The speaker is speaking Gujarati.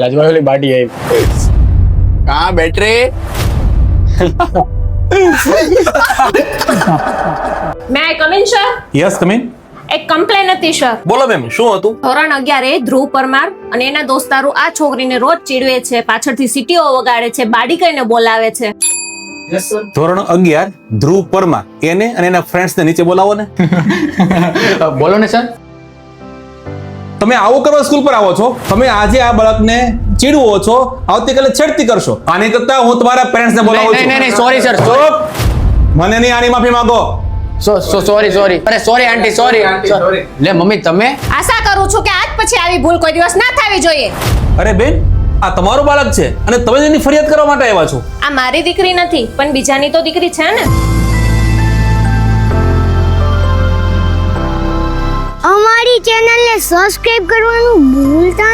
લજવાયેલી બાટી આવી. કहाँ बैठ रहे? May I come in sir? Yes come in. એક કમ્પ્લેન હતી સર. બોલો મેમ, શું હતું? ધોરણ 11 ધ્રુવ પરમાર અને એના દોસ્તારો આ છોકરીને રોજ ચીડવે છે, પાછળથી સીટીઓ વગાડે છે, બાડી કહીને બોલાવે છે. ધોરણ 11 ધ્રુવ પરમાર એને અને એના ફ્રેન્ડ્સ ને નીચે બોલાવો ને. બોલો ને સર. તમે આવું કરવા સ્કૂલ પર આવો છો? તમે આજે આ બાળકને ચીડવો છો, આવતીકાલે છેડતી કરશો. આની કરતા હું તમારા પેરેન્ટ્સ ને બોલાવું છું. નહીં સોરી સર. મને નહીં આની માફી માંગો. સોરી અરે સોરી આંટી સોરી. લે મમ્મી તમે આશા કરું છું કે આજ પછી આવી ભૂલ કોઈ દિવસ ના થવી જોઈએ. અરે બેન, આ તમારું બાળક છે અને તમે એની ફરિયાદ કરવા માટે આવ્યા છો. આ મારી દીકરી નથી, પણ બીજાની તો દીકરી છે ને. અમારી ચેનલને સબસ્ક્રાઇબ કરવાનું ભૂલતા